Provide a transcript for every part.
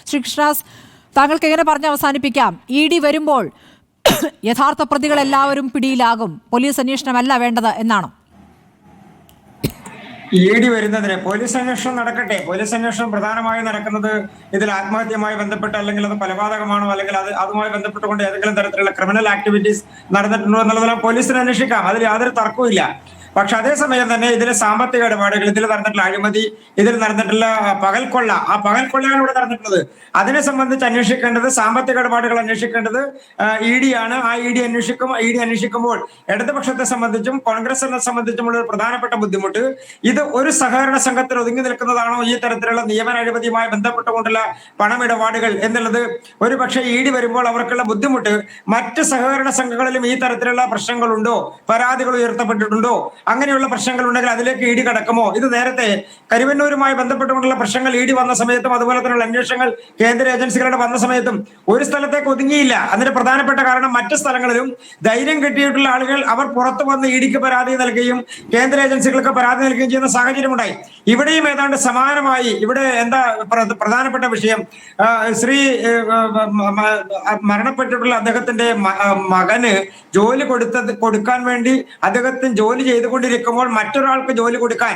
ശ്രീ കൃഷ്ണദാസ്, താങ്കൾക്ക് എങ്ങനെ പറഞ്ഞ് അവസാനിപ്പിക്കാം? ഇ.ഡി. വരുമ്പോൾ യഥാർത്ഥ പ്രതികളെല്ലാവരും പിടിയിലാകും, പോലീസ് അന്വേഷണമല്ല വേണ്ടത് എന്നാണോ? ഇ.ഡി. വരുന്നതിന് പോലീസ് അന്വേഷണം നടക്കട്ടെ. പോലീസ് അന്വേഷണം പ്രധാനമായും നടക്കുന്നത് ഇതിൽ ആത്മഹത്യയുമായി ബന്ധപ്പെട്ട്, അല്ലെങ്കിൽ അത് കൊലപാതകമാണോ, അല്ലെങ്കിൽ അതുമായി ബന്ധപ്പെട്ടുകൊണ്ട് ഏതെങ്കിലും തരത്തിലുള്ള ക്രിമിനൽ ആക്ടിവിറ്റീസ് നടന്നിട്ടുണ്ടോ എന്നുള്ളതെല്ലാം പോലീസിന് അന്വേഷിക്കാം. അതിൽ യാതൊരു തർക്കവും. പക്ഷെ അതേസമയം തന്നെ ഇതിലെ സാമ്പത്തിക ഇടപാടുകൾ, ഇതിൽ നടന്നിട്ടുള്ള അഴിമതി, ഇതിൽ നടന്നിട്ടുള്ള പകൽക്കൊള്ള, ആ പകൽക്കൊള്ളയാണ് ഇവിടെ നടന്നിട്ടുള്ളത്. അതിനെ സംബന്ധിച്ച് അന്വേഷിക്കേണ്ടത്, സാമ്പത്തിക ഇടപാടുകൾ അന്വേഷിക്കേണ്ടത് ഇ.ഡി. ആണ്. ആ ഇ.ഡി. അന്വേഷിക്കുമ്പോൾ ഇടതുപക്ഷത്തെ സംബന്ധിച്ചും കോൺഗ്രസിനെ സംബന്ധിച്ചുമുള്ള ഒരു പ്രധാനപ്പെട്ട ബുദ്ധിമുട്ട്, ഇത് ഒരു സഹകരണ സംഘത്തിൽ ഒതുങ്ങി നിൽക്കുന്നതാണോ ഈ തരത്തിലുള്ള നിയമന അഴിമതിയുമായി ബന്ധപ്പെട്ടുകൊണ്ടുള്ള പണമിടപാടുകൾ എന്നുള്ളത്. ഒരു പക്ഷേ ഇ.ഡി. വരുമ്പോൾ അവർക്കുള്ള ബുദ്ധിമുട്ട്, മറ്റ് സഹകരണ സംഘങ്ങളിലും ഈ തരത്തിലുള്ള പ്രശ്നങ്ങളുണ്ടോ, പരാതികൾ ഉയർത്തപ്പെട്ടിട്ടുണ്ടോ, അങ്ങനെയുള്ള പ്രശ്നങ്ങൾ ഉണ്ടെങ്കിൽ അതിലേക്ക് ഇ.ഡി. കടക്കുമോ? ഇത് നേരത്തെ കരുവന്നൂരുമായി ബന്ധപ്പെട്ടുകൊണ്ടുള്ള പ്രശ്നങ്ങൾ ഇ.ഡി. വന്ന സമയത്തും, അതുപോലെ തന്നെയുള്ള അന്വേഷണങ്ങൾ കേന്ദ്ര ഏജൻസികളുടെ വന്ന സമയത്തും ഒരു സ്ഥലത്തേക്ക് ഒതുങ്ങിയില്ല. അതിന്റെ പ്രധാനപ്പെട്ട കാരണം, മറ്റു സ്ഥലങ്ങളിലും ധൈര്യം കിട്ടിയിട്ടുള്ള ആളുകൾ അവർ പുറത്തു വന്ന് ഇ.ഡിക്ക് പരാതി നൽകുകയും കേന്ദ്ര ഏജൻസികൾക്ക് പരാതി നൽകുകയും ചെയ്യുന്ന സാഹചര്യമുണ്ടായി. ഇവിടെയും ഏതാണ്ട് സമാനമായി. ഇവിടെ എന്താ പ്രധാനപ്പെട്ട വിഷയം, ശ്രീ മരണപ്പെട്ടിട്ടുള്ള അദ്ദേഹത്തിന്റെ മകന് ജോലി കൊടുക്കാൻ വേണ്ടി അദ്ദേഹത്തിന് ജോലി ചെയ്തുകൊണ്ടിരിക്കുമ്പോൾ മറ്റൊരാൾക്ക് ജോലി കൊടുക്കാൻ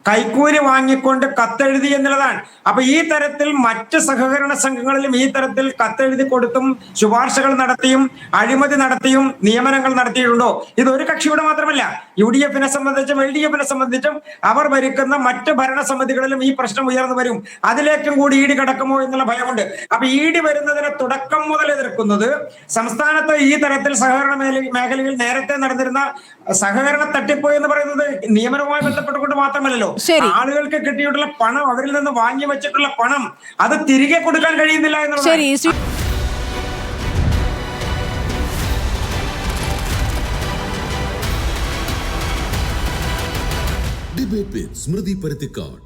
കൈക്കൂലി വാങ്ങിക്കൊണ്ട് കത്തെഴുതി എന്നുള്ളതാണ്. അപ്പൊ ഈ തരത്തിൽ മറ്റ് സഹകരണ സംഘങ്ങളിലും ഈ തരത്തിൽ കത്തെഴുതി കൊടുത്തും ശുപാർശകൾ നടത്തിയും അഴിമതി നടത്തിയും നിയമനങ്ങൾ നടത്തിയിട്ടുണ്ടോ? ഇത് ഒരു കക്ഷിയുടെ മാത്രമല്ല, UDF-നെ സംബന്ധിച്ചും LDF-നെ സംബന്ധിച്ചും അവർ ഭരിക്കുന്ന മറ്റ് ഭരണസമിതികളിലും ഈ പ്രശ്നം ഉയർന്നു വരും. അതിലേക്കും കൂടി ഇ.ഡി. കടക്കുമോ എന്നുള്ള ഭയമുണ്ട്. അപ്പൊ ഇ.ഡി. വരുന്നതിനെ തുടക്കം മുതൽ എതിർക്കുന്നത്, സംസ്ഥാനത്ത് ഈ തരത്തിൽ സഹകരണ മേഖലയിൽ നേരത്തെ നടന്നിരുന്ന സഹകരണ തട്ടിപ്പ് എന്ന് പറയുന്നത് നിയമനവുമായി ബന്ധപ്പെട്ടുകൊണ്ട് മാത്രമല്ലല്ലോ, ആളുകൾക്ക് കിട്ടിയിട്ടുള്ള പണം, അവരിൽ നിന്ന് വാങ്ങി വെച്ചിട്ടുള്ള പണം അത് തിരികെ കൊടുക്കാൻ കഴിയുന്നില്ല എന്നുള്ളത്. ഡിബേറ്റ് വിത്ത് സ്മൃതി പരുത്തിക്കാട്.